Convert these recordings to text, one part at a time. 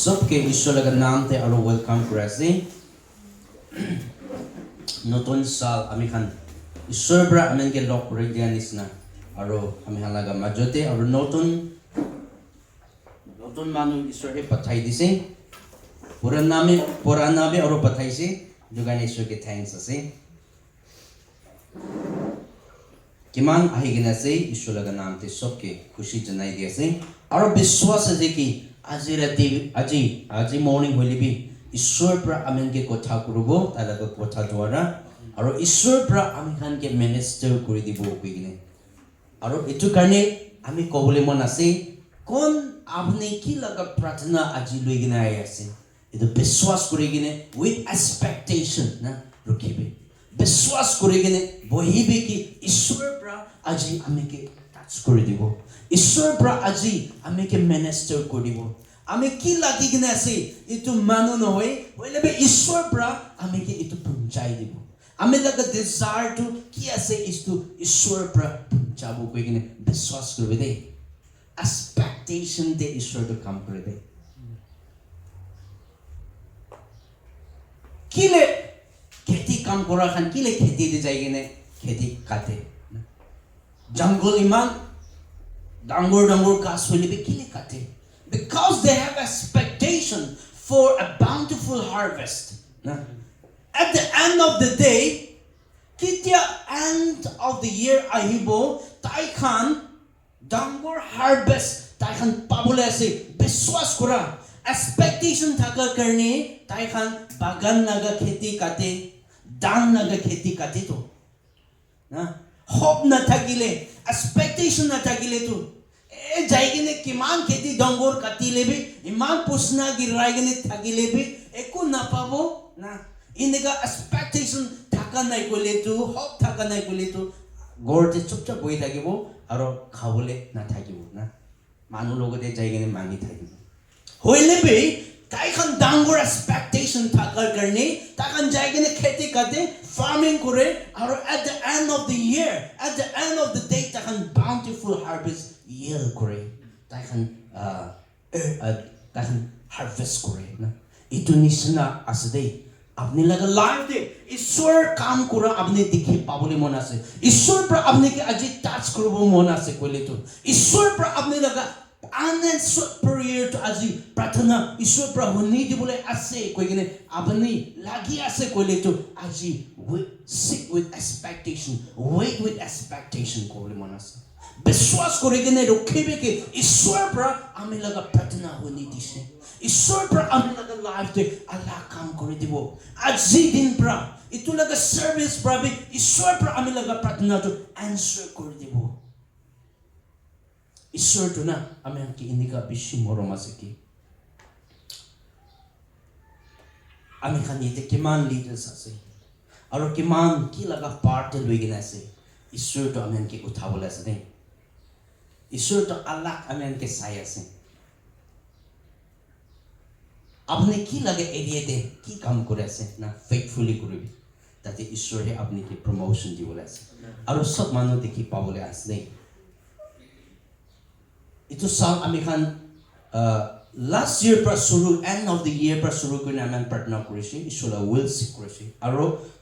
सबके ईश्वर का नाम ते और वेलकम करासी नतुन साल आमी खान ईश्वर ब्रा आमेन के लॉक करे दिया निसना और आमी खान लगा मजोते और नतुन मानु ईश्वर के पठाई दिसे पुराना में और पठाई से जुगान ईश्वर के थैंक्स असे किमान आही गिना से ईश्वर का नाम ते सबके खुशी जनाई दिया से और विश्वास है कि আজি ৰাতি আজি মৰ্নিং হইলে বি ঈশ্বৰ পৰা আমি কে কথা কৰিব তাৰ লগত কথা দ্বাৰা আৰু ঈশ্বৰ পৰা আমি খান কে মিনিষ্টাৰ কৰি দিব কইনে আৰু এটো কাৰণে আমি কবলে মন আছে কোন আপনি কি লগা প্ৰাৰ্থনা আজি লৈ গিনা আই আছে এটো বিশ্বাস কৰি গিনে উইথ এক্সপেক্টেশন না ৰখিবে বিশ্বাস কৰি গিনে বহিবে কি ঈশ্বৰ পৰা আজি আমি কে টাচ কৰি দিব ঈশ্বৰ পৰা আজি আমি কে মিনিষ্টাৰ কৰিব আমি কি লাগি গিনে আছে ইটো মানু নহয় হইলে বে ঈশ্বৰ পৰা আমি কে ইটো পঞ্চাই দিব আমি লগা ডিজায়াৰ টু কি আছে ইটো ঈশ্বৰ পৰা পঞ্চাব কই গিনে বিশ্বাস কৰিবে দে এক্সপেক্টেশন দে ঈশ্বৰ টু কাম কৰে দে কিলে খেতি কাম কৰা খান কিলে খেতি দি যাই গিনে খেতি কাটে জঙ্গল ইমান ডাঙৰ গাছ হইলে বে কিলে কাটে because they have expectation for a bountiful harvest at the end of the day kitia end of the year ahibo tai khan dangor harvest tai khan pabole ase biswas kora expectation thaka karne tai khan bagan naga kheti kate dan naga kheti kate to na hope na thagile expectation na thagile to ए जाइगिने किमान खेती डंगोर काटिले भी इमान पुसना गिराइगिने थागिले भी एको ना पाबो ना इनेगा expectation थाका नाइ कोले तो होप थाका नाइ कोले तो गोरते चुपचाप बहि थाकिबो आरो खाबोले ना थाकिबो ना मानु लोगते जाइगिने मांगी थाकिबो होइले भी ताइखन डांगोर एक्सपेक्टेशन थाका करने ताकन जाइगिने खेती करते farming करे और at the end of the year at the end of the day ताकन bountiful harvest yield करे ताकन harvest करे ना इतो निसना असदे अपने लगा लाइफ दे ईश्वर काम करा अपने दिखे पाबले मन आसे ईश्वर पर अपने के अजी टच करबो मन आसे कोले तो ईश्वर पर अपने लगा unanswered prayer to aji प्रार्थना ईश्वर पर होनी दिबले आसे कोइने अपने लागि आसे कोले तो aji seek with expectation wait with expectation कोले मन आसे विश्वास करे के ने रखिबे के ईश्वर पर आमी लगा प्रार्थना होनी दिसे ईश्वर पर आमी लगा लाइफ दे अल्लाह काम करे दिबो আজি दिन पर इतु लगा सर्विस पर भी ईश्वर पर आमी लगा प्रार्थना तो आंसर करे दिबो ईश्वर तो ना आमी के इनिका बिशी मरम आसे की आमी खान येते किमान लीडर्स आसे और किमान की लगा पार्ट लई गिना आसे ईश्वर तो आमी के उठाबले आसे दे ईश्वर तो अल्लाह आमेन के साय आसे आपने की लगे एरिया दे की काम करे आसे ना फेथफुली करबी ताते ईश्वर हे आपने के प्रमोशन दिबले आसे और सब मानो देखि पाबले आसे इतो साल आमी खान लास्ट ईयर पर शुरू एंड ऑफ द ईयर पर शुरू करने आमेन प्रार्थना करिसि ईश्वर विल सिक करिसि और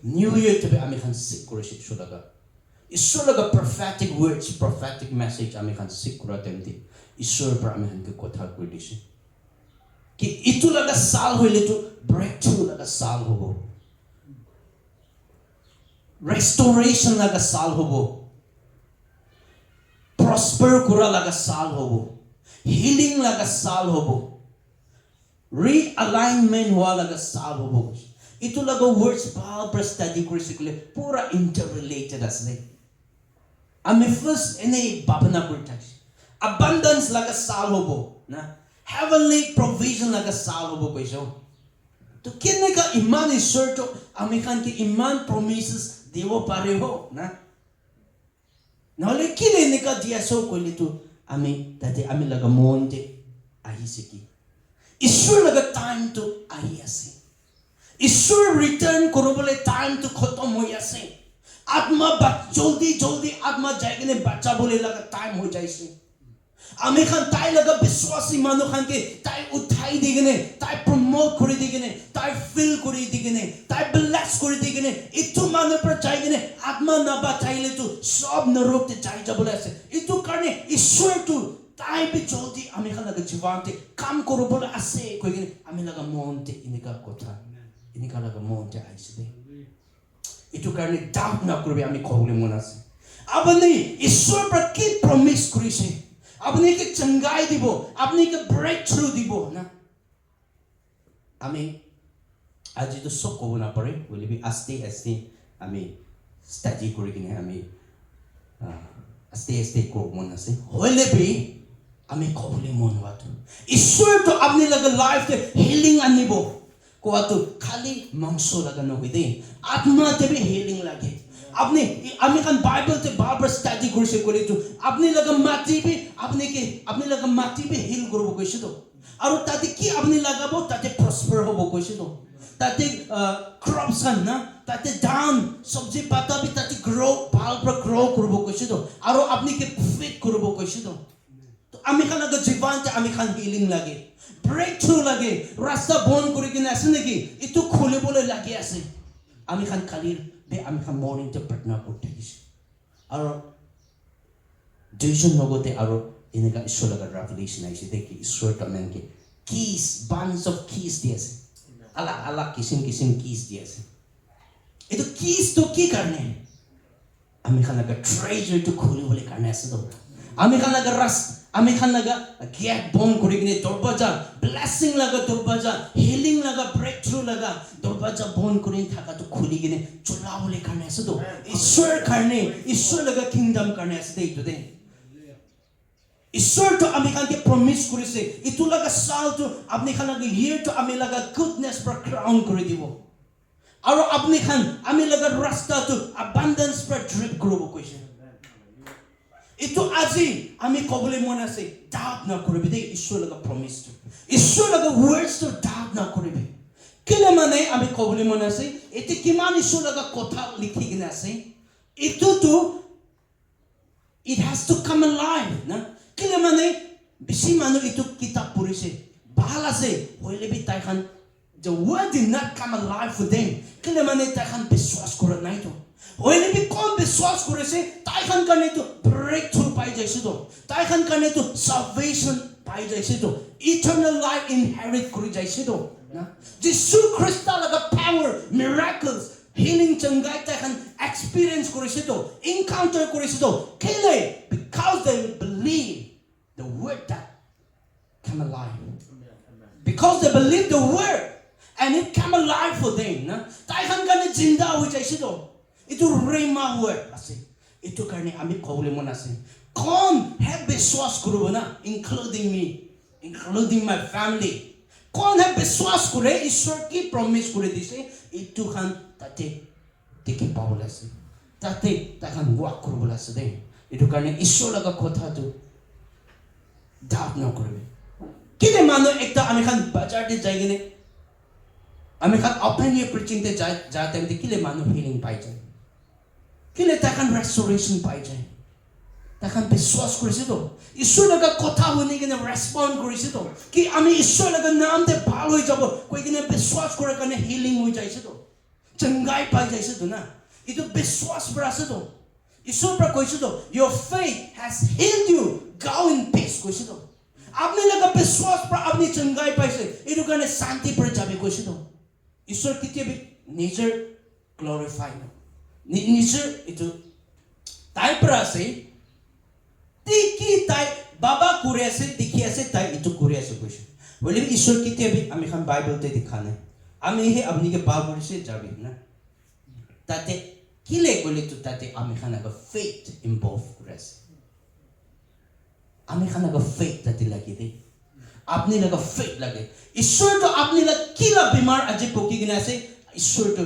न्यू ईयर तबे आमी खान सिक करिसि ईश्वर लगा ईश्वर लगा prophetic words prophetic message आमी खान सिक करा तेमति ईश्वर पर आमी खान के कथा करि दिसि कि इतु लगा साल होइले तो ब्रेक थ्रू लगा साल होबो restoration लगा साल होबो prosper kura laga sal hobo healing laga sal hobo realignment hua laga sal hobo itu laga words ba study kurisikle pura interrelated asne ame first ene babana kurtax abundance laga sal hobo na heavenly provision laga sal hobo koiso to kinne ka iman is certo ame khan ke iman promises devo pare ho na नले किले निका दिया सो कोले तो आमी ताते आमी लगा मोंते आही सेकी ईश्वर लगा टाइम तो आही आसे ईश्वर रिटर्न करबले टाइम तो खत्म हो आसे आत्मा जल्दी आत्मा जायगने बच्चा बोले लगा टाइम हो जाइसे আমি খান তাই লগা বিশ্বাসী মানুহ খানকে তাই উঠাই দি কিনে তাই প্ৰমোট কৰি দি কিনে তাই ফিল কৰি দি কিনে তাই ব্লেছ কৰি দি কিনে ইটো মানুহৰ পৰা যাই কিনে আত্মা নাবাচাইলেতো সব নৰকতে যাই যাবলৈ আছে ইটো কাৰণে ঈশ্বৰটো তাই বি জলদি আমি খান লগা জীৱনতে কাম কৰিবলৈ আছে কৈ কিনে আমি লগা মনতে এনেকা কথা এনেকা লগা মনতে আহিছে দে ইটো কাৰণে ডাউট নকৰিবি আমি ক'বলৈ মন আছে আপুনি ঈশ্বৰৰ পৰা কি প্ৰমিছ কৰিছে আপনি के चंगाई दिबो আপনি के ब्रेक थ्रू दिबो ना আমি আজি তো সব কব না পারে বলি বি আস্তে আস্তে আমি স্টাডি কৰি কিনে আমি আস্তে আস্তে কব মন আছে হইলে বি আমি কবলে মন হোৱাটো ঈশ্বৰ তো আপনি লগা লাইফ তে হিলিং আনিব কোৱাটো খালি মাংস লগা নহয় দে আত্মাতে বি হিলিং লাগে আপনি আমি খান বাইবেল তে বারবার স্টাডি কৰিছে কৰিটো আপনি লগা মাটি বি আপনি লগা মাটি বি হিল কৰিব কৈছে তো আৰু তাতে কি আপনি লাগাব তাতে প্ৰসপাৰ হ'ব কৈছে তো তাতে ক্ৰপছ না তাতে ধান সবজি পাতা বি তাতে গ্ৰো ভাল পৰা গ্ৰো কৰিব কৈছে তো আৰু আপনি কে ফিট কৰিব কৈছে তো আমি খান লগা জীৱনতে আমি খান হিলিং লাগে ব্ৰেক থ্ৰু লাগে ৰাস্তা বন্ধ কৰি কিনে আছে নেকি ইটো খুলিবলৈ লাগি আছে আমি খান খালি be আমি খান মর্নিং তে প্ৰাৰ্থনা করতে গেছি আর দুইজন লগতে আর এনেকা ঈশ্বর লগা রেভেলেশন আইছে দেখি ঈশ্বর তামেনকে কিস বান্স অফ কিস দিয়েছে আলাদা আলাদা কিসিম কিসিম কিস দিয়েছে এটা কিস তো কি কারণে আমি খান লগা ট্রেজার তো খুলিবলৈ কারণে আছে তো আমি খান লগা আমি খান লগা গেট বন্ধ কৰি কিনে দৰজা ব্লেসিং লগা দৰজা হিলিং লগা ব্ৰেক থ্ৰু লগা দৰজা বন্ধ কৰি থাকা তো খুলি কিনে চলাবলৈ কাৰণে আছে তো ঈশ্বৰ কাৰণে ঈশ্বৰ লগা কিংডম কাৰণে আছে দেই তো দে ঈশ্বৰ তো আমি খানকে প্ৰমিস কৰিছে ইটো লগা সাল তো আপনি খান লগা ইয়াৰ তো আমি লগা গুডনেস পৰা ক্ৰাউন কৰি দিব আৰু আপনি খান আমি লগা ৰাস্তা তো অ্যাবান্ডেন্স পৰা ড্ৰিপ কৰিব কৈছে ইটো আজি আমি কবলৈ মন আছে ডাউট নকৰিবি দেই ঈশ্বৰ লগা প্ৰমিস তো ঈশ্বৰ লগা ওয়াৰ্ডস তো ডাউট নকৰিবি কেলে মানে আমি কবলৈ মন আছে এতে কিমান ঈশ্বৰ লগা কথা লিখি কিনে আছে ইটো তো it has to come alive না কেলে মানে বেছি মানুহ ইটো কিতাপ পঢ়িছে ভাল আছে হইলে B তাইখান the word did not come alive for them কেলে মানে তাইখান বিশ্বাস কৰা নাই তো হইলে বি কোন বিশ্বাস কৰিছে তাইখান কাৰণে তো ব্ৰেক থ্ৰু পাই যাইছে তো তাইখান কাৰণে তো salvation পাই যাইছে তো eternal life inherit কৰি যাইছে তো না যিশু খ্ৰীষ্ট লগা power miracles healing changai takan experience কৰিছে তো encounter কৰিছে তো কেলে because they believe the word that come alive because they believe the word and it come alive for them na তাইখান কাৰণে জিন্দা হৈ যাইছে তো ইটো ৰেমা word আছে ইটো কাৰণে আমি কবলৈ মন আছে কোন হে বিশ্বাস কৰিব না including my family কোন হে বিশ্বাস কৰে ঈশ্বৰ কি প্ৰমিস কৰি দিছে ইটো খান তাতে দেখি পাবলৈ আছে তাতে তাখান ওয়াক কৰিবলৈ আছে দেই এইটো কাৰণে ঈশ্বৰ লগা কথাটো ডাউট নকৰিবি কিনে মানুহ একটা আমি খান বাজাৰতে যাই কিনে আমি খান অপেনিয়ন প্ৰিচিংতে যায় টাইমতে কিলে মানুহ হিলিং পাই যায় কিলে তাখান ৰেষ্টৰেশ্যন পাই যায় তাখান বিশ্বাস কৰিছে তো ঈশ্বৰ লগা কথা শুনি কিনে ৰেসপন্ড কৰিছে তো কি আমি ঈশ্বৰ লগা নামতে ভাল হৈ যাব কৈ কিনে বিশ্বাস কৰাৰ কাৰণে হিলিং হৈ যাইছে তো চংগাই পাই যাইছে তো না ইটো বিশ্বাস পৰা আছে তো ঈশ্বৰ পৰা কৈছে তো your faith has healed you go in peace কৈছে তো আপনি লগা বিশ্বাস পৰা আপনি চংগাই পাইছে ইটো কাৰণে শান্তি পৰা যাবে কৈছে তো ঈশ্বৰ কেতিয়াবা নিজৰ গ্লোৰিফাই ন নিজৰ ইটো তাই পৰা আছে দেখি তাই বাবা কৰি আছে দেখি আছে তাই ইটো কৰি আছে কৈছে বলে ঈশ্বৰ কেতিয়াবা আমি খান বাইবেলতে দেখা নাই আমি হে আপনি কে বাবা কৰিছে যাবি না তাতে কিলে বলে তো তাতে আমি খান আগা ফেথ ইনভলভ কৰি আছে আমি খান আগা ফেথ তাতে লাগি দে আপনি লগা ফেথ লাগে ঈশ্বৰ তো আপনি লা কিলা বিমাৰ আজি পকি কিনে আছে ঈশ্বৰ তো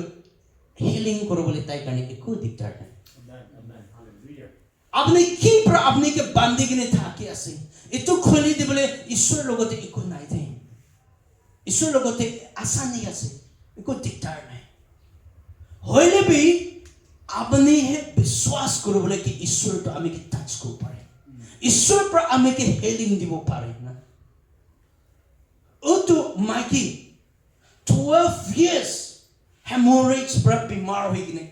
হিলিং কৰিবলৈ তাই কাৰণে একো দিগদাৰ নাই আপনি কি পৰা আপনি কে বান্ধি কিনে থাকি আছে এটো খুলি দিবলৈ ঈশ্বৰ লগতে একো নাই দে ঈশ্বৰ লগতে আসানি আছে একো দিগদাৰ নাই হইলে বি আপনি হে বিশ্বাস কৰিবলৈ কি ঈশ্বৰ তো আমি কি টাচ কৰিব পাৰে ঈশ্বৰ পৰা আমি কি হেলিং দিব পাৰি না ওটো মাইকি 12 years hemorrhage পৰা বিমাৰ হৈ কিনে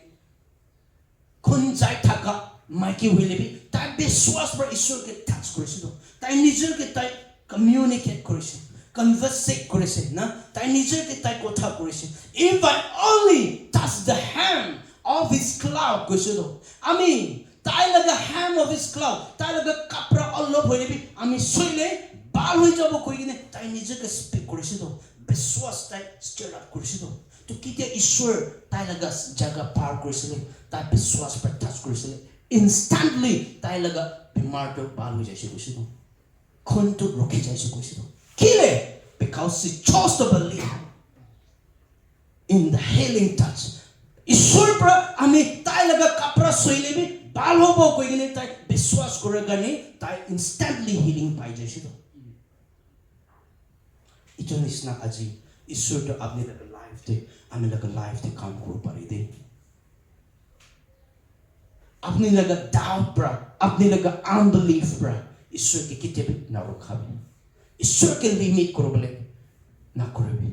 খুঞ্জাই থাকা মাইকি হইলেবি তাই বিশ্বাস পৰা ঈশ্বৰকে টাচ কৰিছিল তাই নিজকে তাই কমিউনিকেট কৰিছিল conversate কৰিছে না তাই নিজকে তাই কথা কৰিছে if I only touch the hem of his cloud কৈছিল আমি তাই লগা hem of his cloud তাই লগা কাপড়া অলপ হইলেবি আমি সইলে বাল হৈ যাব কই কিনে তাই নিজকে স্পিক কৰিছিল বিশ্বাস তাই স্টিৰ আপ কৰিছিল তো কিতিয়া ঈশ্বৰ তাই লগা জায়গা পাৰ কৰিছিল তাই বিশ্বাস পৰা টাচ কৰিছিল instantly তাই লগা বিমাৰটো বাল হৈ যাইছে কৈছিল খুনটো ৰখি যাইছে কৈছিল কিলে because she chose to believe in the healing touch ঈশ্বৰ পৰা আমি তাই লগা কাপড়া সইলেবি বাল হ'ব কই কিনে তাই বিশ্বাস কৰে গানি তাই instantly healing পাই যাইছিল ইটো নিচিনা আজি ঈশ্বৰটো আপনি লগা লাইফতে আমি লগা লাইফতে কাম কৰিব পাৰি দে আপনি লগা ডাউট পৰা আপনি লগা আনবিলিভ পৰা ঈশ্বৰকে কেতিয়াবা নৰখাবি ঈশ্বৰকে লিমিট কৰিবলৈ নকৰিবি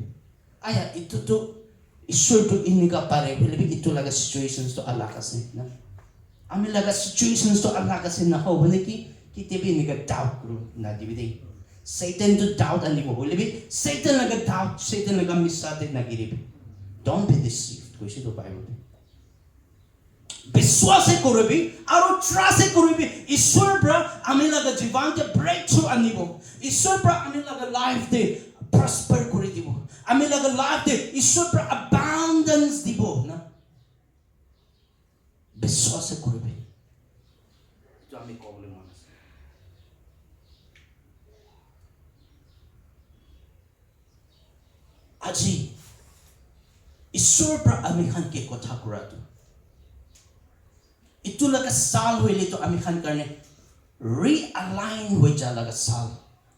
আয়া ইটোতো ঈশ্বৰটো ইনিকা পাৰে বুলি ইটো লগা সিচুৱেশনছ তো আলাগ আছে না আমি লগা সিচুৱেশনছ তো আলাগ আছে না হ'ব নেকি কেতিয়াবা ইনিকা ডাউট কৰো না দিবি দে Satan to doubt and you will be Satan like a doubt, Satan like a misate nagiribi. Don't be deceived. Go see the Bible. Biswase koribi, aro trase koribi. Ishwar bra, ami like a divine breakthrough anibo. Ishwar bra, ami like a life day prosper koridibo. Ami like a life day. Ishwar bra abundance dibo. Na biswase koribi. Jo ami kobole mana. আজি ঈশ্বৰ পৰা আমি খানকে কথা কৰাটো ইটো লগা সাল হইলে তো আমি খান কাৰণে ৰিঅলাইন হৈ যা লগা সাল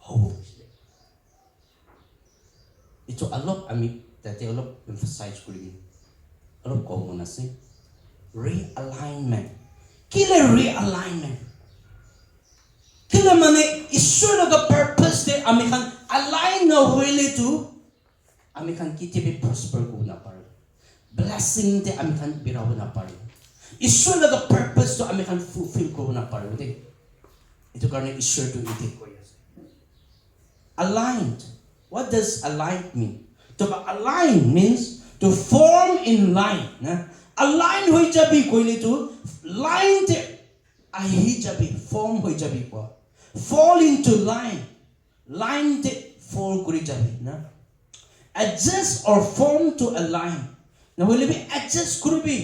হ'ব ইটো অলপ আমি তাতে অলপ এমফাসাইজ কৰি দিম অলপ কম মন আছে ৰিঅলাইনমেন্ট কিলে ৰিঅলাইনমেন্ট কিলে মানে ঈশ্বৰ লগা পাৰপাস দে আমি খান অলাইন নহইলে তো আমি খান কিতেবে প্রসপার কো না পারে ব্লেসিং তে আমি খান বিরাব না পারে ঈশ্বর লগা পারপাস তো আমি খান ফুলফিল কো না পারে দে এটো কারণে ঈশ্বর তো ইতে কই আছে aligned what does aligned mean to align means to form in line na align হই যাবি কইলে তো লাইন তে আহি যাবি ফর্ম হই যাবি কো fall into line তে fall করি যাবি না adjust or form to align now will be adjust could be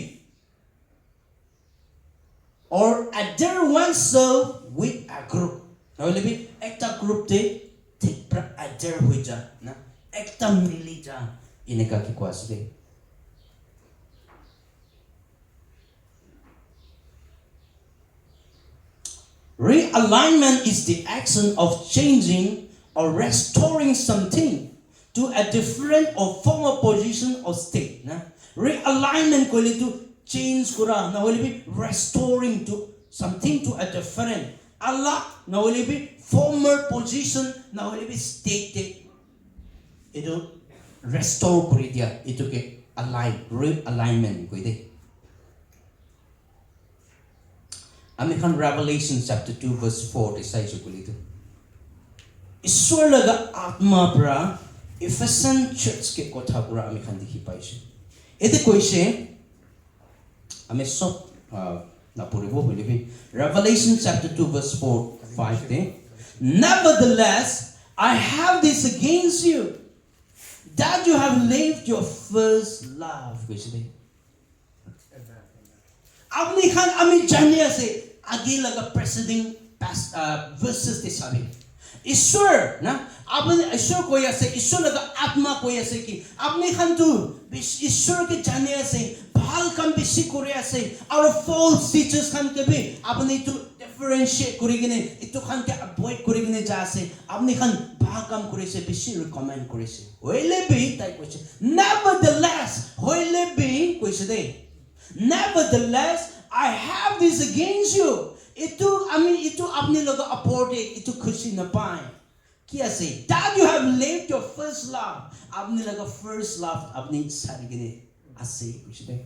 or adhere oneself with a group now will be ekta group te take adhere hoi ja na ekta mili ja ineka ki ko asle realignment is the action of changing or restoring something to a different or former position or state na realignment ko to change kura na will be restoring to something to a different Allah na will be former position na will be state ito restore kuri dia ito ke align realignment ko ide ami kan Revelation chapter 2 verse 4 desai ko ito ishwar laga atma pra Ephesian church ke kotha pura ami khan dikhi paise ete koise ame sob na puribo bolibi Revelation chapter 2 verse 4 5 te nevertheless I have this against you that you have left your first love koise de apni khan ami janiya se age laga preceding verses te sabe ঈশ্বর না আপনি ঈশ্বর কই আছে ঈশ্বর লগা আত্মা কই আছে কি আপনি খানতু ঈশ্বরকে জানি আছে ভাল কাম বেশি করে আছে আর ফলস টিচার্স খানকে বি আপনি তো ডিফারেন্সিয়েট করে কিনে ইতো খানকে অ্যাভয়েড করে কিনে যা আছে আপনি খান ভাল কাম করেছে বেশি রিকমেন্ড করেছে হইলে বি তাই কইছে nevertheless হইলে বি কইছে দে nevertheless I have this against you Itu apni loga aporte itu khushi na pae. Kia say that you have left your first love. Apni loga first love apni sari gine ase kuch de.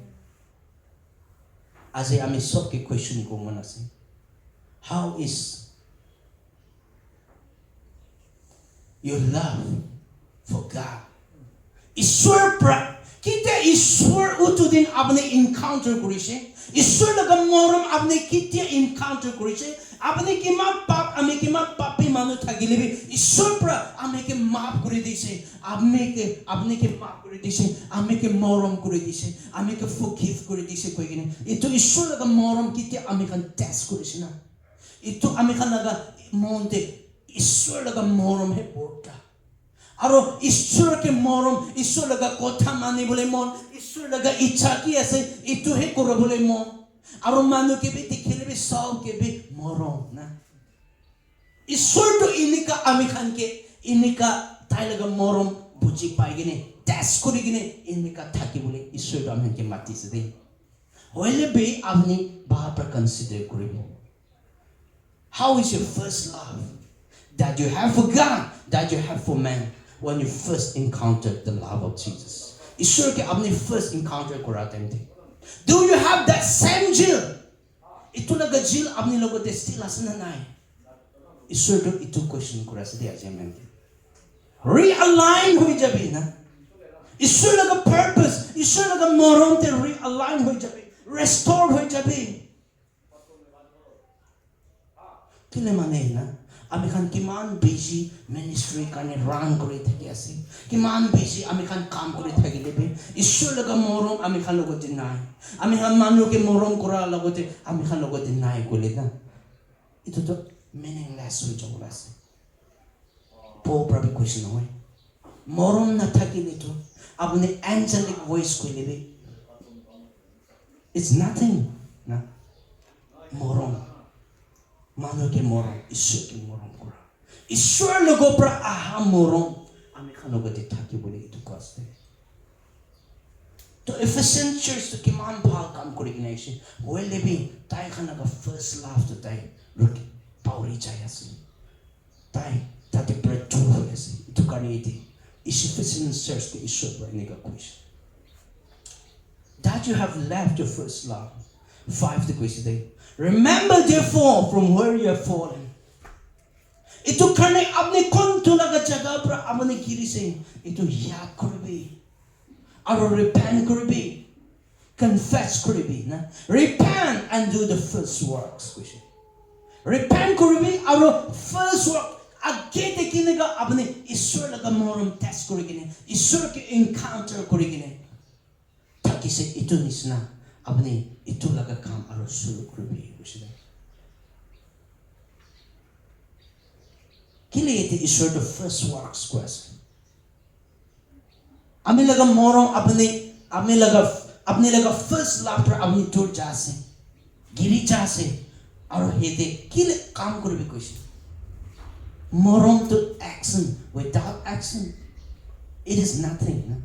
Ase ami sob ke question ko mana se. How is your love for God? Ishwar pra kita Ishwar utudin apne encounter kurishe. Ishwar laga moram apne kitia encounter kurishe. Apne kima pap ame kima papi manu thagile bi Ishwar pra ame ke maaf kuri dise. Apne ke maaf kuri dise. Ame ke moram kuri dise. Ame ke forgive kuri dise koi gine. Itu Ishwar laga moram kitia ame kan test kurishe na. Itu ame kan laga monte Ishwar laga moram he porta. Aro Ishwar ke moram Ishwar laga kotha mani bole mon Ishwar laga ichha ki ase itu he kora bole mon aro manu ke bi dikhele bi saw ke bi moram na Ishwar to inika amikhan ke inika tai laga moram buji pai gine test kori gine inika thaki bole Ishwar to amikhan ke mati se de hoile be apni baha par consider koribo. How is your first love that you have for God, that you have for man? When you first encountered the love of Jesus, Ishwar ke apne first encounter kora time the. Do you have that same zeal? Itu laga zeal apne logo te still asna nai. Ishwar to itu question kora se de aje man. Realign hoi jabe na. Ishwar laga purpose, Ishwar laga moram te realign hoi jabe, restore hoi jabe. Kile mane na. Ami khan kiman busy ministry kane run kori thaki ase kiman busy ami khan kam kori thaki lebe Ishwar laga morom ami khan logo deny ami khan manu ke morom kora logote ami khan logo deny kole na itu to meaningless ho jabula ase po prabi question hoy morom na thaki le to apne angelic voice ko lebe it's nothing na morom manu ke moram Ishwar ke moram kora Ishwar logo pra aha moram ami khan logo te thaki bole itu kaste to efficient church to kiman bhal kam kori gina ise hoile bi tai khan aga first love to tai look pauri chai ase tai tate breakthrough ase itu kani ite efficient church ke Ishwar pra nega question that you have left your first love 5 the question. Remember therefore from where you have fallen. Itu karne apne kontu laga jaga pra apne giri se itu yaad korbe. Aro repent korbe. Confess korbe na. Repent and do the first works. Repent korbe aro first work agete kinega apne Ishwar laga moram test korigine. Ishwar ke encounter korigine. Taki se itu nisna apne itu laga kam aro shuru korbe. Kile ite Ishwar the first works quest. Ami laga morom apne laga first love pra apni tur jase giri jase aro hete kile kam korbe question. Morom to action without action it is nothing na.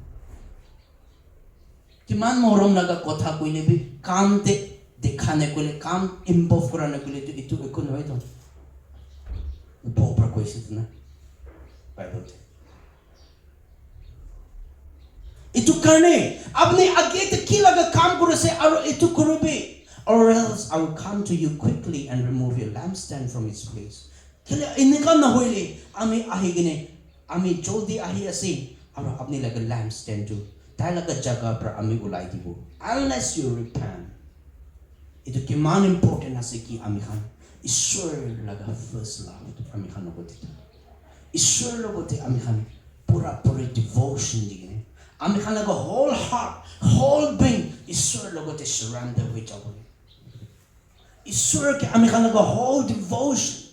Kiman morom laga kotha koile bi kam te dekhane kole kam improve korane kole to itu ekon hoy to proper questions na Bible itu karne apne age te ki laga kam kore se aro itu korobe or else I will come to you quickly and remove your lampstand from its place. Kile inika na hoile ami ahigine ami joldi ahi ase aro apne laga lampstand to tai laga jaga pra ami ulai dibo unless you repent. Itu kiman important ase ki ami khan Ishwar laga first love to ami khan logo te Ishwar logo te ami khan pura devotion digine ami khan laga whole heart whole being Ishwar logo te surrender hoi jabo Ishwar ke ami khan laga whole devotion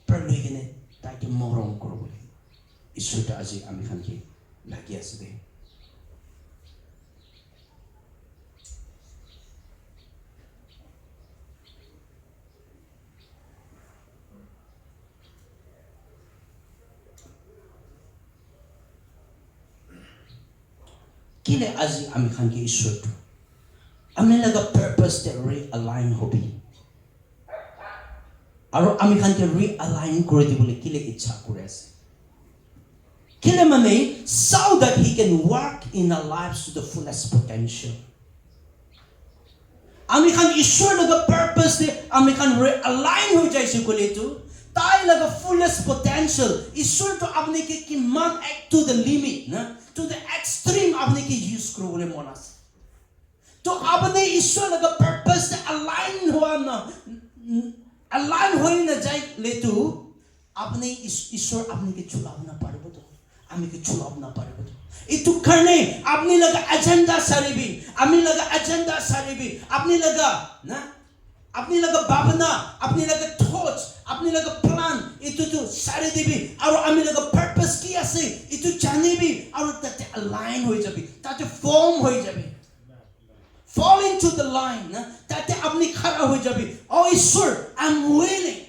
par loigine ta ke morom koro bole Ishwar ta aji ami khan ke lagi ase de Kile azi ami khan ke Ishwar to ami laga purpose te realign hobi আৰু আমি খানকে realign কৰি দিবলৈ কিলে ইচ্ছা কৰি আছে কিলে মানে so that he can work in our lives to the fullest potential আমি খান ঈশ্বৰ লগা purpose de আমি খান realign হৈ যাইছো কলেটো তাই লগা fullest potential ঈশ্বৰ তো আপনি কি কিমান to the limit না to the extreme আপনি কি use কৰিবলৈ মন আছে তো আপনি ঈশ্বৰ লগা purpose de align হোৱা না align হৈ না যাই লেটো আপনি ঈশ্বৰ আপনি কি চলাব না পাৰিব তো আমি কি চলাব না পাৰিব তো itu karne আপনি লগা agenda সারিবি আমি লগা agenda সারিবি আপনি লগা না আপনি লগা ভাবনা আপনি লগা thoughts আপনি লগা plan itu তো সারি দিবি আৰু আমি লগা purpose কি আছে itu জানিবি আৰু তাতে align হৈ যাবি তাতে form হৈ যাবি fall into the line na tate apni khara hoy jabi oh ishwar I'm willing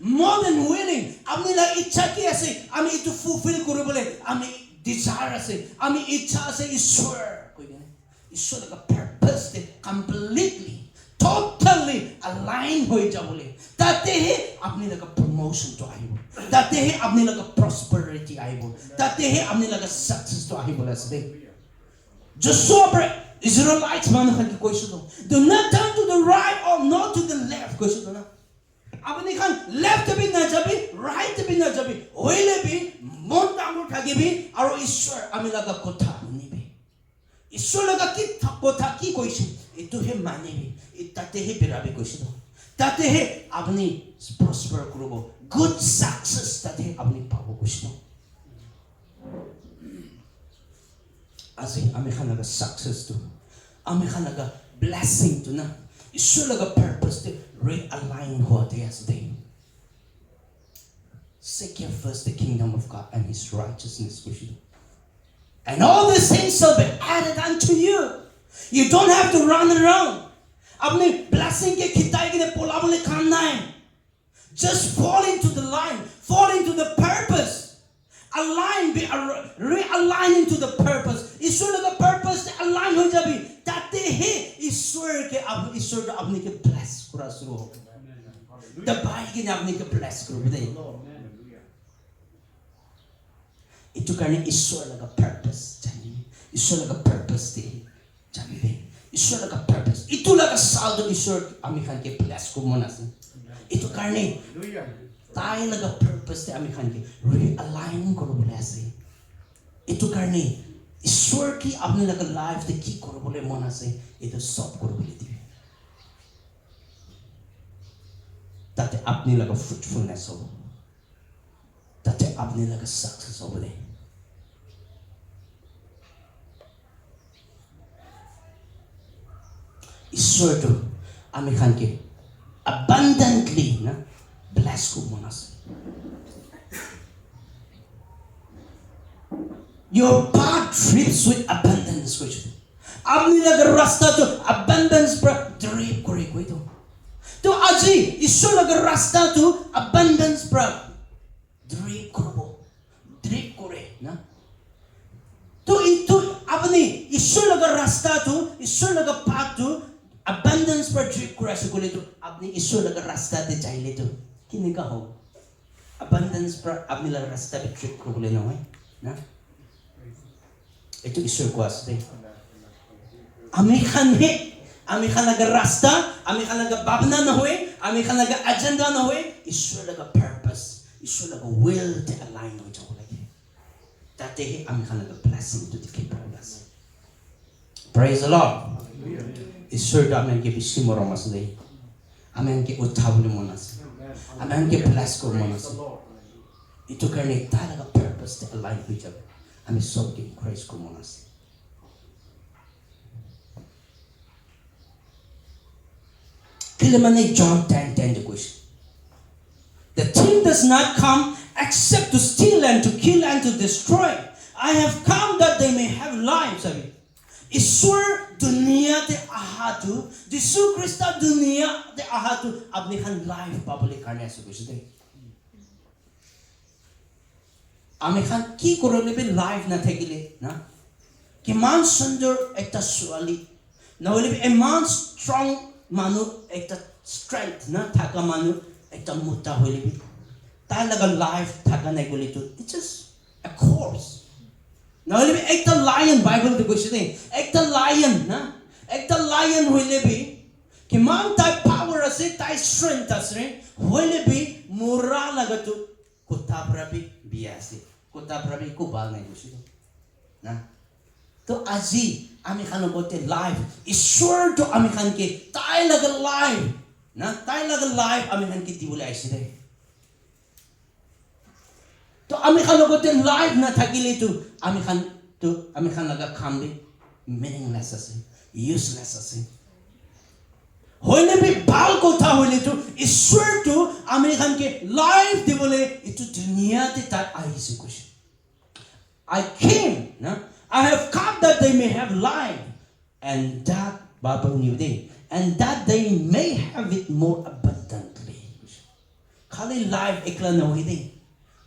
more than willing apni la ichha ki ase ami itu fulfill koribole ami desire ase ami ichha ase ishwar koi gane ishwar ka purpose de completely totally align hoy jabole tate he apni la promotion to aibo tate he apni la prosperity aibo tate he apni la success to aibo ase de Joshua Israelites manuhan ki koiso do not turn to the right or not to the left koiso do na apni khan left bhi na jabi right bhi na jabi hoile bhi mon tangur thagibi aro ishwar ami laga kotha nibi ishwar laga ki kotha ki koiso etu he manibi tate he birabi koiso do tate he apni prosper kurobo good success tate apni pabo koiso Asi ami khanaga success to ami khanaga blessing to na ishwar laga purpose to realign what he has done seek ye first the kingdom of God and his righteousness and all these things shall be added unto you you don't have to run around apni blessing ke khitai ke pola bole khan nai just fall into the line fall into the purpose align be realign into the purpose ishwar laga purpose te align ho jabi tate he ishwar ke ishwar da apni ke bless kura shuru ho the bai ke apni ke bless kuru budai itu karne ishwar laga purpose jani ishwar laga purpose te jani de ishwar laga purpose itu laga saldo ishwar ami khan ke bless ko monase itu karne tai laga purpose te ami khan ke realign korobole ase etu karne ishwar ki apni laga life te ki korobole mon ase etu sob korobole dibe tate apni laga fruitfulness hobo tate apni laga success hobo de ishwar to ami khan ke abundantly na bless ko monas your path drips with abundance which apni laga rasta to abundance pra drip kore koi to aji ishwar laga rasta to abundance pra drip korbo drip kore na to itu apni ishwar laga rasta to ishwar laga path to abundance pra drip kore se kole to apni ishwar laga rasta te jaile to kini ka ho abundance pra apni laga rasta pe trip korobole na hoy na etu ishwar ko asde ami khan laga rasta ami khan laga bhabna na hoy ami khan laga agenda na hoy ishwar laga purpose ishwar laga will te align ho jaw lage tate he ami khan laga blessing to the keeper praise the Lord ishwar da amen ke bishi morom asde amen ke uthabule monas amen ke bless ko monas itu karne talaga purpose te align ho jaw ami sob ke Christ ko monas Kilimane John 10:10 the question the thief does not come except to steal and to kill and to destroy I have come that they may have life sabi ishwar duniya te ahatu jisu krista duniya te ahatu apni khan life pabole karne ase koise আমি খান কি করলে বে life না থাকিলে না কিমান সুন্দর একটা সোয়ালি নহলে ইমান স্ট্রং মানুহ একটা স্ট্রেংথ না থাকা মানুহ ekta mutta hoile bi tai laga life thaka nai gole to it's just a corpse na hoile bi ekta lion bible te koise dei ekta lion na ekta lion hoile bi ki man tai power ase tai strength ase hoile bi mura laga to kutta prabi biase kutta prabi ko bal nai koise na to aji ami khan bote life ishwar to ami khan ke tai laga life na tai laga life ami khan ke tibule aise dei to ami khan bote life na thakile to ami khan laga khambe meaningless ase useless ase hoile bi bal kotha hoile to ishwar to ami khan ke life dibole itu dunia te ta aise kuch I came na I have come that they may have life, and that Bible knew they, and that they may have it more abundantly. Khali life ekla na hoide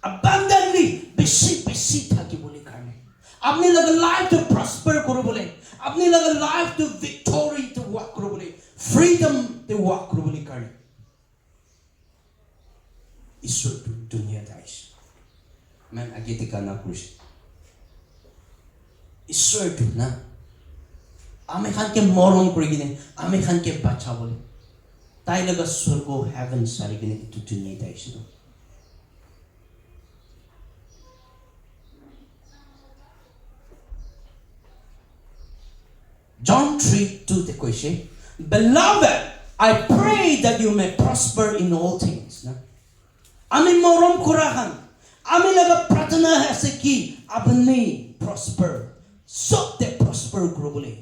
abundantly besi thaki bole karne apne laga life to prosper karo bole apne laga life to victory to walk karo bole freedom to walk karo bole karne ishwar to dunia daish man age te kana krush ishwar to na ame khan ke moron kori gine ame khan ke bacha bole tai laga surgo heaven sari gine to dunia daish do John 3:2 the question beloved I pray that you may prosper in all things na ame moron kurahan ame laga pratana hai ki apne prosper so they prosper globally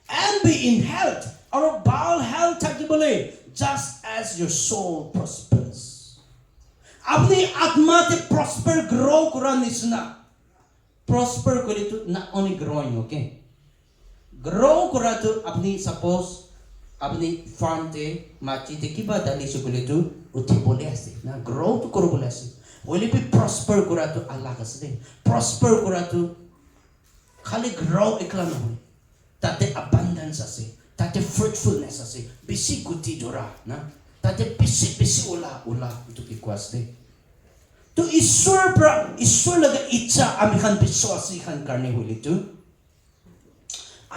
and be in health or bal health takibole just as your soul prospers apni atma te prosper grow kura nisna prosper kore to not only growing okay grow kura to apni suppose apni farm te machi te kiba dali chukule to uthibole ase na grow to korobole ase hoile be prosper kura to Allah ase prosper kura to khali grow ekla na hoy tate abundance ase tate fruitfulness ase bisi guti dora na tate bisi ola to ki kwas de to ishwar laga icha ami khan biswas khan karne hoile to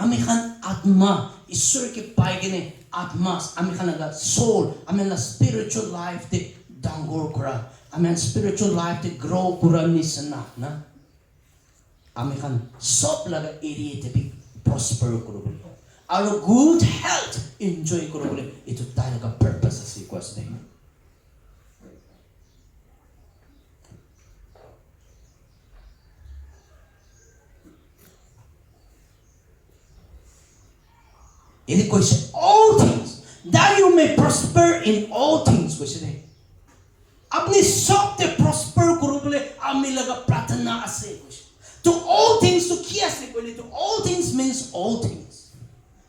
ami khan atma ishwar ke pai gene atma ami khan laga soul ami la spiritual life de dangor kura ami spiritual life de grow kura nisna na ami khan sob laga area te bi prosper kuro bole aro good health enjoy kuro bole itu tai laga purpose ase kwas de It question all things that you may prosper in all things question apne sob te prosper kuro bole ami laga pratana ase question to all things to ki ase kole to all things means all things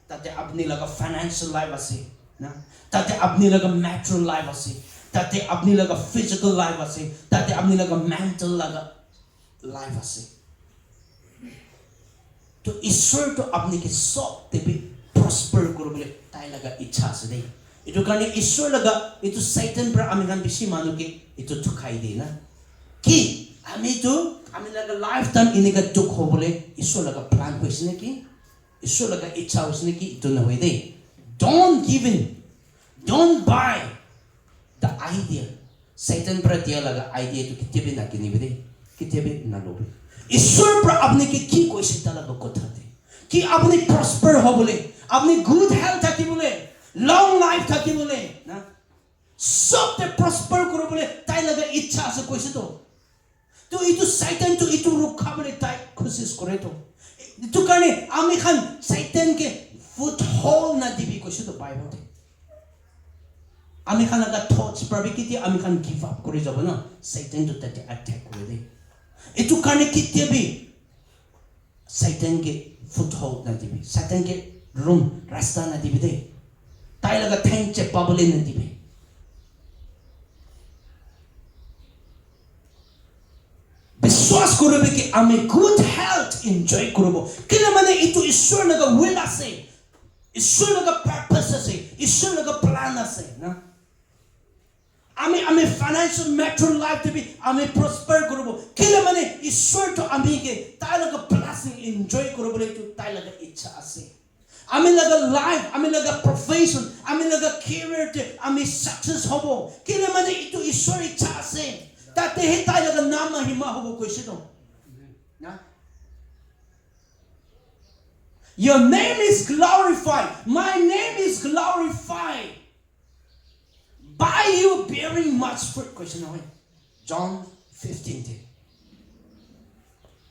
tate apni laga financial life ase na tate apni laga material life ase tate apni laga physical life ase tate apni laga mental laga life ase to ishwar to apni ke sob te bi prosper kuro bole tai laga ichha ase dei itu karne ishwar laga itu satan pra ami kan bisi manu ke itu thukai de na ki ami laga lifetime inega duk hobole ishwar laga plan question ki ishwar laga ichha usne ki itu na hoide don't buy the idea satan pra dia laga idea to kitebe na kini bide kitebe na lobe ishwar pra apne ke ki question ta laga kotha de ki apne prosper hobole apne good health thaki bole long life thaki bole na sob te prosper kuro bole tai laga ichha ase question to itu Satan to itu rukha bole tai kosis kore to itu karne ami khan Satan ke foothold na dibi koise to Bible te ami khan laga thoughts probability ami khan give up kore jabo na Satan to tate attack kore de itu karne kitte bi Satan ke foothold na dibi Satan ke room rasta na dibi de tai laga thank che pabole na dibi Biswas korobe ki ame good health enjoy korobo. Kila mane itu ishwar naga will ase, ishwar naga purpose ase, ishwar naga plan ase, na. আমি financial ম্যাটেরিয়েল life দেবি আমি prosper করব কেলে মানে ঈশ্বর তো আমিকে তাই লাগা ব্লেসিং এনজয় করব বলে তো তাই লাগা ইচ্ছা আছে আমি লাগা লাইফ আমি লাগা প্রফেশন আমি লাগা ক্যারিয়ারতে আমি সাকসেস হব কেলে মানে ইটো ঈশ্বর ইচ্ছা আছে তাতে হে তাই লাগা নাম মহিমা হব কইছে তো না Your name is glorified. My name is glorified. By you bearing much fruit. Question away. John 15.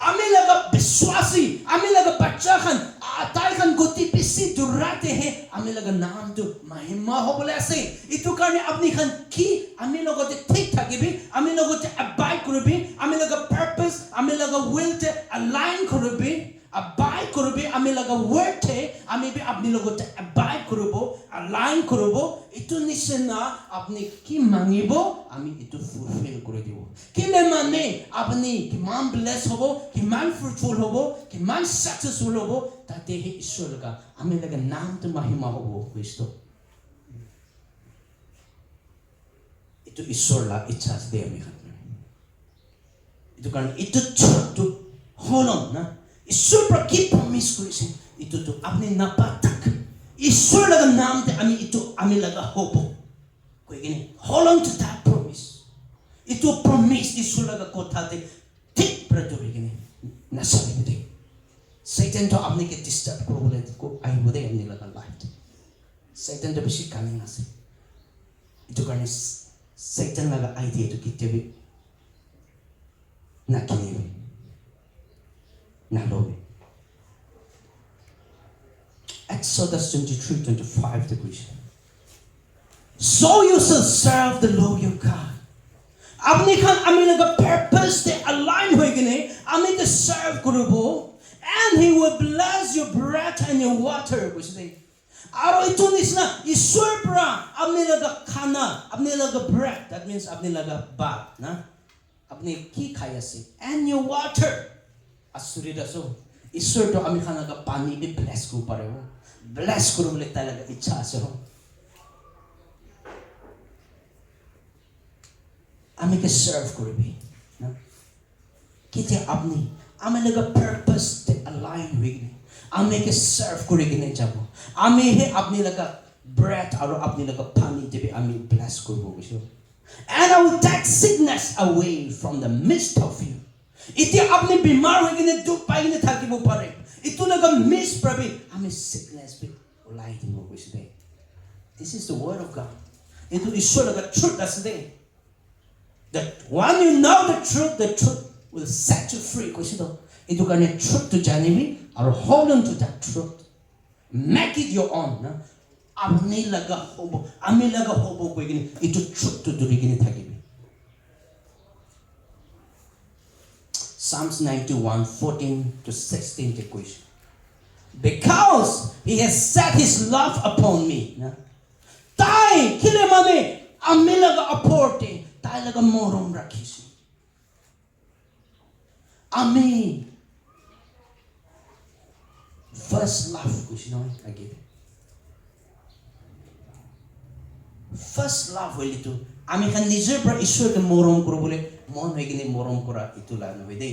Ami laga biswasi. Ami laga bachakan. Atay kan goti pisi durate he. Ami laga naam tu mahima ho bole ase. Itu karne apni khan ki. Ami laga te thik thakibi. Ami laga te abide koribi. Ami laga purpose. Ami laga will te align koribi. Abide koribi. Ami laga word te. Ami be apni laga te abide koribo. Align koribo. Itu nisena apni ki mangibo. Ami itu fulfill kori dibo. Kile mane apni kiman bless hobo. Kiman fruitful hobo. Kiman successful hobo. Tate he ishwar laga. Ami laga naam tu mahima hobo. Kristo. Itu ishwar la ichha de ami khan. Itu kan itu tu holon na. ঈশ্বর পৰা কি প্ৰমিস কৰিছে ইটো তো আপনি নাপাতাক ঈশ্বৰ লগা নাম তে আমি ইটো আমি লগা হ'ব কই কিনে hold on to that promise ইটো প্ৰমিস ঈশ্বৰ লগা কথাতে ঠিক প্ৰতৰি কিনে নাচাবি দে সৈতান তো আপনি কে ডিস্টাৰ্ব কৰিবলৈ কো আহিব দে আপনি লগা লাইফ সৈতান তো বেছি কামিং আছে ইটো কাৰণে সৈতান লগা আইডিয়া তো কিতেবি না কিনিবি Nalobi. Exodus 23:25 degrees. So you shall serve the Lord your God. Apni khan ami laga purpose te align hoy gine ami te serve koribo and he will bless your bread and your water. Bushde. Aro ito nisna ishwar pra apni laga khana apni laga bread that means apni laga bhat na apni ki khai ase and your water. Asuri daso ishwar to ami khana ka pani be bless ko pare ho bless koro bole ta laga ichha ase ho ami ke serve koribi na kite apni ami laga purpose te align hoigine ami ke serve korigine jabo ami he apni laga bread aro apni laga pani te be ami bless korbo biso and I will take sickness away from the midst of you Iti apni bimar hoy gine duk pai gine thakibo pare itu laga miss prabi ami sickness be ulai dimo kuisde this is the word of God itu ishwar laga truth asde that when you know the truth will set you free kuisdo itu karne truth to janibi or hold on to that truth make it your own na ami laga hobo koi gine itu truth to duri gine thakibi Psalms 91:14-16 the question. Because he has set his love upon me. Tai kile mane ami laga aporte tai laga morom rakhisi. Ami first love kushino again. First love wali tu ami khan nijer pra ishwar ke morom koro bole mon hoigine morom kora itu la no hede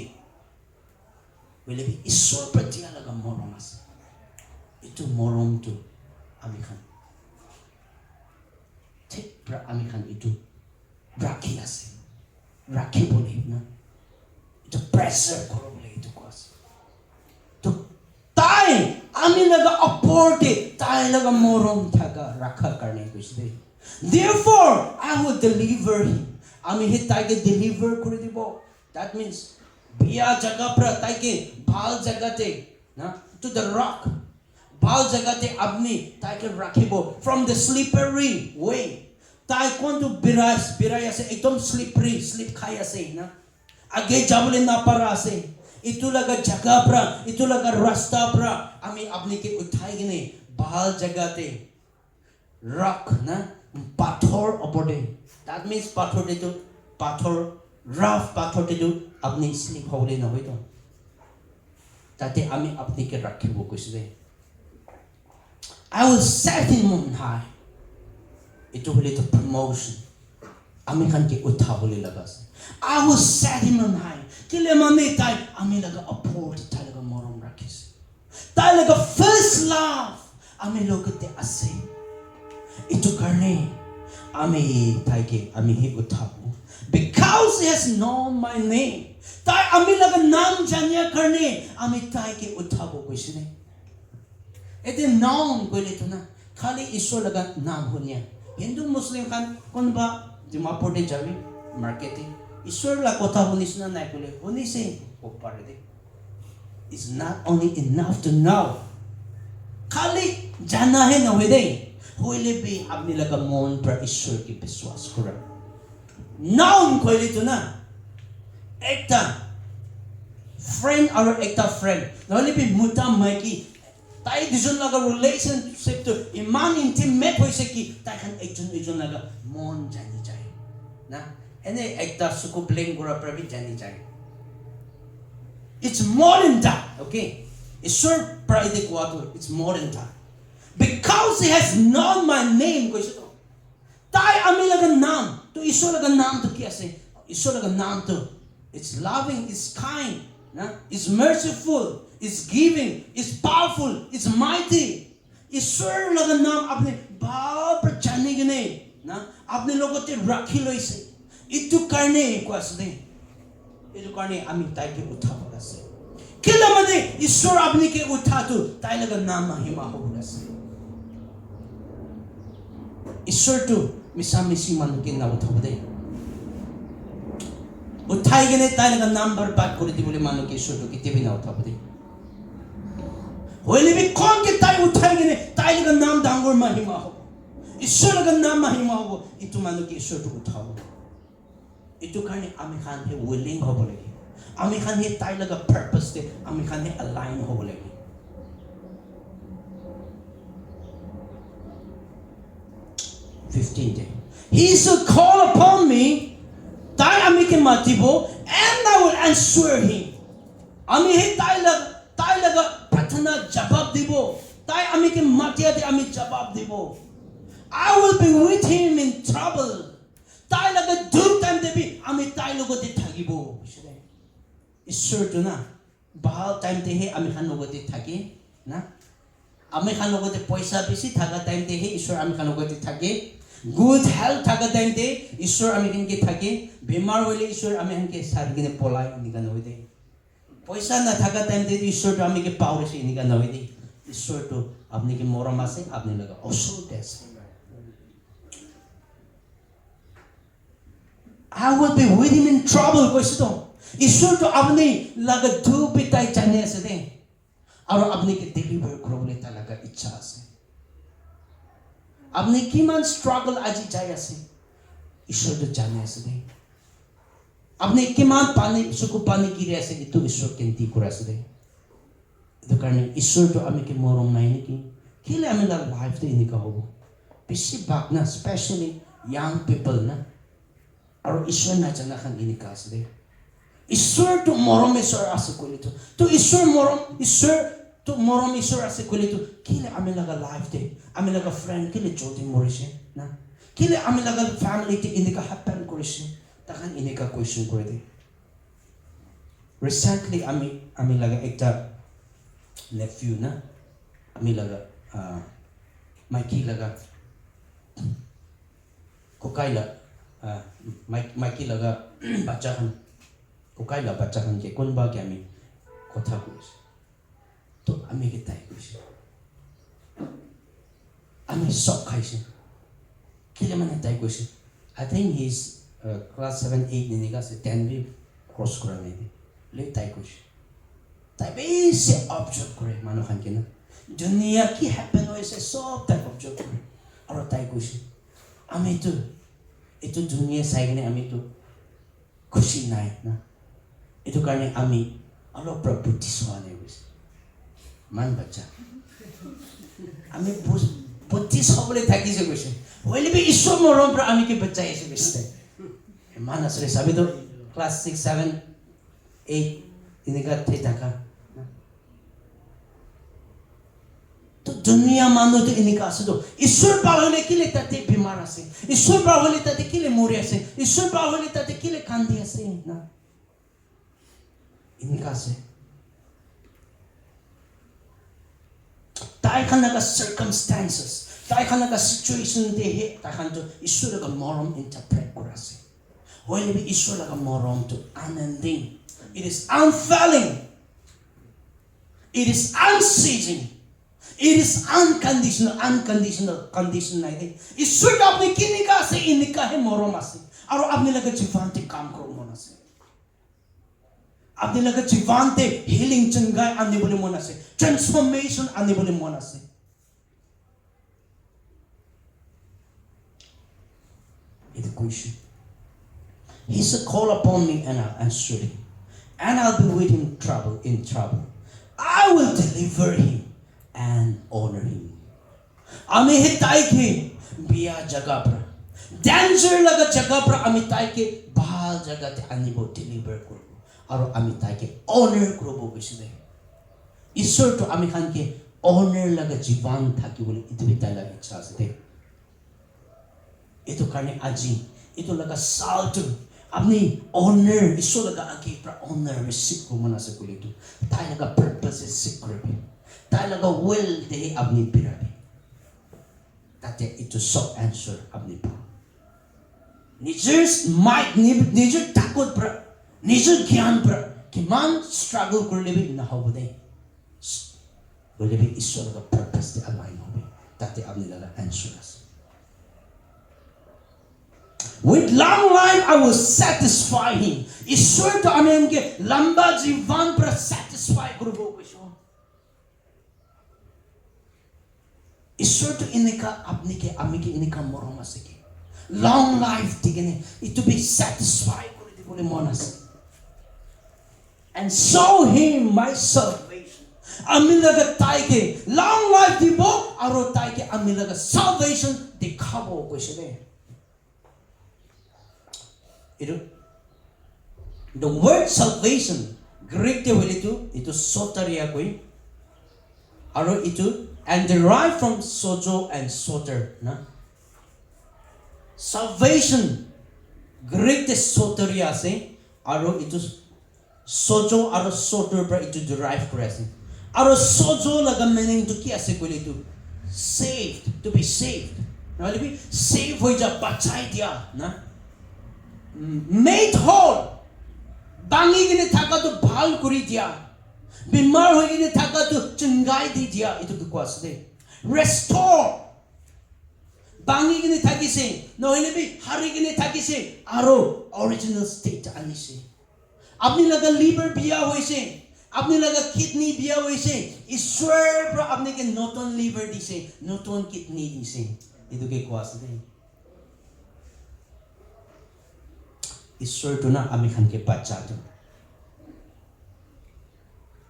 wele bi ishwar prati alaga morom ase itu morom tu ami khan thik pra ami khan itu rakhi ase rakhi bole na itu pressure koro bole itu kwas to tai ami laga aporte tai laga morom thaga rakha karne kuchde Therefore, I will deliver him. Ami he taike deliver kori dibo. That means biya jaga pra taike bhal jagate na to the rock. Bhal jagate apni taike rakhibo from the slippery way. Tai kon to birai ase ekdom slippery slip khai ase na. Age jabole na para ase. Itu laga jaga pra itu laga rasta pra ami apni ke uthai gine bhal jagate rock na পাথর ওপরে that means পাথর দিটো পাথর rough পাথর দিটো আপনি slip হবলে নহয় তো তাতে আমি আপনাকে রাখিব কইছে I will set him on high. Ito huli to promotion. আমি খানকে উঠাবলৈ লগা আছে I will set him on high কেলে মানে তাই আমি লগা uphold তাই লগা মৰম ৰাখিছে তাই লগা first love আমি লগতে আছে এইটো কাৰণে আমি তাইকে আমি হি উঠাব because he has known my name তাই আমি লগা নাম জানিয়া কাৰণে আমি তাইকে উঠাব কৈছিলে এতে নাম কইলে তো না খালি ঈশ্বৰ লগা নাম শুনিয়া হিন্দু মুছলিম খান কোনবা ডিমাপুৰতে যাবি মাৰ্কেটে ঈশ্বৰ লগা কথা শুনিছ না নাই কইলে শুনিছে ওপাৰে দে is not only enough to know খালি জানা হে নহয় দে হইলে বি আপনি লগা মন पर ঈশ্বৰ কি বিশ্বাস কৰা নাম কইলে তো না একটা friend আৰু একটা friend নহলে বি মুতা মাইকি তাই দুজন লগা রিলেশনশিপ তো ইমান ইন্টিমেট হইছে কি তাই খান একজন লগা মন জানি যায় না এনে একটা সুকু ব্লেম করা প্রবি জানি যায় it's more than that okay ঈশ্বৰ pride কোৱাটো it's more than that because he has known my name কৈছে তো তাই আমি লগা নাম তো ঈশ্বৰ লগা নাম তো কি আছে ঈশ্বৰ লগা নাম তো it's loving it's kind na it's merciful it's giving it's powerful it's mighty ঈশ্বৰ লগা নাম আপনি বাপ জানি গনে না আপনি লগতে ৰাখি লৈছে ইটো কাৰণে কোৱাছে এইটো কাৰণে আমি তাইকে উঠাব আছে কেলে মানে ঈশ্বৰ আপনিকে উঠাটো তাই লগা নাম মহিমা হ'ব আছে ঈশ্বৰটো মিছামিছি মানুহকে না উঠাব দে উঠাই গনে তাই লগা নাম বৰবাদ কৰি দিবলৈ মানুহকে ঈশ্বৰটো কেতিয়াবা না উঠাব দে হইলে বি কোনকে তাই উঠাই গনে তাই লগা নাম ডাঙৰ মহিমা হ'ব ঈশ্বৰ লগা নাম মহিমা হ'ব ইটো মানুহকে ঈশ্বৰটো উঠাব ইটো কাৰণে আমি খান হে উইলিং হ'ব লাগে আমি খান হে তাই লগা পাৰপাস তে আমি খান হে অলাইন হ'ব লাগে He shall call upon me তাই আমি কে মাতিব and I will answer him আমি হে তাই লগা প্ৰাৰ্থনা জবাব দিব তাই আমি কে মাতিয়াতে আমি জবাব দিব I will be with him in trouble তাই লগা দুখ টাইম দেবি আমি তাই লগতে থাকিব ঈশ্বৰটো না ভাল টাইম দেহে আমি খান লগতে থাকি না আমি খান লগতে পইচা বেছি থাকা টাইম দেহে ঈশ্বৰ আমি খান লগতে থাকে good health থাকা টাইম দে ঈশ্বৰ আমি কিনকে থাকে বেমাৰ হইলে ঈশ্বৰ আমি কিনকে সাৰগিনে পলাই নিকা নয় দে পয়সা না থাকা টাইম দে ঈশ্বৰটো আমি কে পাওছে নিকা নয় দে ঈশ্বৰটো আপনি কে মৰম আছে আপনি লগা অসুবিধা আছে I will be with him in trouble কৈছে তো ঈশ্বৰটো আপনি লগা দুপি তাই জানে আছে দে আৰু আপনি কে ডেলিভাৰ কৰিবলৈ তা লগা ইচ্ছা আছে আপনি কিমান স্ট্ৰাগল আজি যাই আছে ঈশ্বৰটো জানে আছে দে আপনি কিমান পানী চকু পানী গিৰি আছে ইটো ঈশ্বৰ কেন্তি কৰা আছে দে এইটো কাৰণে ঈশ্বৰটো আমি কি মৰম নাই নেকি কেলে আমি লাইফ তে এনেকা হ'ব বেছি ভাগ না স্পেশালি ইয়াং পিপল না আৰু ঈশ্বৰ নাজানা খান এনেকা আছে দে ঈশ্বৰটো মৰম ঈশ্বৰ আছে কলিতো তো ঈশ্বৰ মৰম ঈশ্বৰ আছে কলিতো কেলে আমি লগা লাইফ তে আমি লগা ফ্ৰেন্ড কেলে জলদি মৰিছে না কেলে আমি লগা ফ্যামিলি তে এনেকা হ্যাপেন কৰিছে তাহান এনেকা কোয়েশ্চন করে দে রিসেন্টলি আমি লগা একটা নেফিউ না আমি লগা মাইকি লগা কোকাইলা মাইকি লগা বাচ্চাখান কোকাইলা বাচ্চাখান কে কোনবা কে আমি কথা কইছে তো আমি কে তাই কইছে আমি সব খাইছে কেলে মানে তাই কইছে I think he's class 7 8 নিকা সে 10 भी क्रॉस করা নাই ले তাই কইছে তাই বেশি অবজার্ভ করে মানুষ খান কে না দুনিয়া কি হ্যাপেন হইছে সব তাই অবজার্ভ করে আর তাই কইছে আমি তো এতো দুনিয়া সাইগনে আমি তো খুশি নাই না এতো কারণে আমি আলো প্রবুদ্ধি সোয়ানে হইছে মান বাচ্চা আমি বুদ্ধি সবলে থাকিছে কইছে হইলে বি ঈশ্বর মরম প্র আমি কে বাচ্চা এসে বেসতে মান আসলে সবই তো ক্লাস 6 7 8 ইনকা थे থাকা তো दुनिया मानो तो इनका से तो ईश्वर बाहुले के लिए ताते बीमार से ईश्वर बाहुले ताते के लिए मोरे से ईश्वर बाहुले ताते के लिए कांदी से ना इनका से ताई खाना का circumstances ताई खाना का situation दे है ताई खाना तो ईश्वर का मरम interpret करा से वही भी ईश्वर का मरम तो unending it is unfailing it is unceasing it is unconditional condition नहीं है ईश्वर का अपने किनिका से इनका है मरम आसे और अपने लगे जीवन ते काम करो मना से अपने लगे जीवन ते healing चंगाई आने बोले मना से transformation आने बोले मना से it's a question he said call upon me and I'll answer him and I'll be with him in trouble I will deliver him and honor him आमी हे ताई के बिया जगह पर danger लगा जगह पर आमी ताई के बाहर जगह ते आनी बो deliver करो और आमी ताई के honor करो बो किसी दे ईश्वर तो आमी खान के honor लगा जीवन था कि बोले इतने ताई लगा इच्छा से दे इतो करने आजी इतो लगा साल तो अपनी honor ईश्वर लगा आगे पर honor में सिक को मना से बोले तो ताई लगा purpose सिक कर भी ताई लगा will दे अपनी पिरा भी ताते इतो सब answer अपनी पर निजर माइक निजर ताकत पर निजर ज्ञान पर कि मान struggle कर ले भी ना हो बोले बोले भी ईश्वर लगा purpose दे align हो भी ताते अपनी लगा answer आसे With long life I will satisfy him. ईश्वर तो हमें उनके लंबा जीवन पर satisfy करो बोलो ईश्वर तो इनका अपने के अम्मी के इनका मरोमा से के long life दिखने it to be satisfied करो दी बोले मोना से and show him my salvation. अम्मी लगा ताई के long life दिबो और ताई के अम्मी लगा salvation दिखाबो कुछ नहीं the word salvation Greek te wili tu itu soteria koi aro itu and derived from sozo and soter na salvation Greek te soteria se aro itu sozo aro soter pra itu derive korase aro sozo laga meaning tu ki ase koi tu saved to be saved na libi save hoi ja bachai dia na made whole bangi gine thaka to bhal kuri dia bimar hoi gine thaka to chungai di dia itu to kwas de restore bangi gine thaki se no hile bi hari gine thaki se aro original state ani se apni laga liver biya hoi se apni laga kidney biya hoi se ishwar pro apni ke noton liver di se noton kidney di se itu ke kwas de ईश्वर तो ना आमी खान के बच्चा तो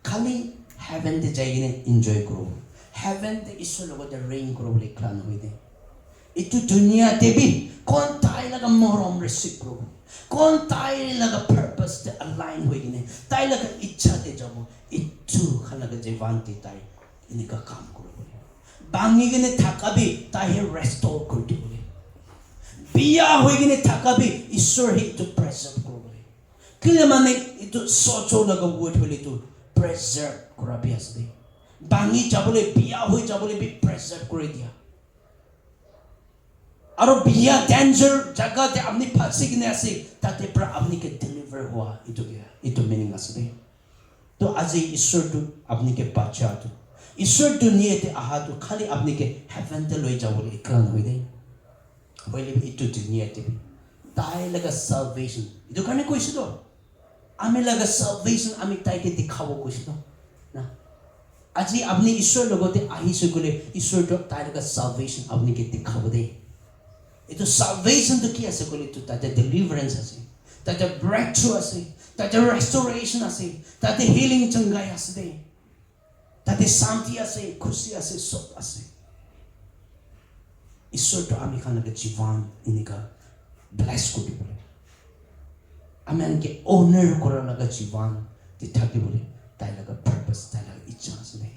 खाली heaven ते जाइए ने enjoy करो heaven ते ईश्वर लोगों ते reign करो बोले क्लान हुई दे इतु दुनिया ते भी कौन ताई लगा मरम receive करो कौन ताई लगा purpose ते align हुई ने ताई लगा इच्छा ते जाबो इतु खान लगा जीवन ते ताई इनका काम करो बोले बांगी के ने थका भी ताई restore कर दे बोले बिया होई गने थका भी ईश्वर ही तो प्रेजर्व करो बोले किले माने इतो सोचो लगा वर्ड बोले तो प्रेजर्व करा भी असदे बांगी जाबले बिया होई जाबले भी प्रेजर्व करे दिया और बिया डेंजर जगह ते अपनी फांसी गने आसे ताते पर अपनी के डिलीवर हुआ इतो गया इतो मीनिंग असदे तो आज ईश्वर तो अपनी के बच्चा तो ईश्वर दुनिया ते आहा तो खाली अपनी के हेवन ते लई जाबले इकरान होई दे Boleh itu dunia tu, tai laga salvation. Itu kan aku isu tu. Ami laga salvation, ami tai ke dikhawo aku isu tu. Na, aji apni ईश्वर लोगों ते आही सुकुले ईश्वर तो tai laga salvation apni ke dikhawo de. Itu salvation tu kia सुकुले tu ताते deliverance ase, ताते breakthrough ase, ताते restoration ase, ताते healing चंगाई ase de, ताते शांति ase, खुशी ase, सब ase. ईश्वर तो आमी खान लगे जीवन इनका ब्लेस को दी बोले आमी इनके ओनर को लगा जीवन दिखा के बोले ताई लगा पर्पस ताई लगा इच्छा से नहीं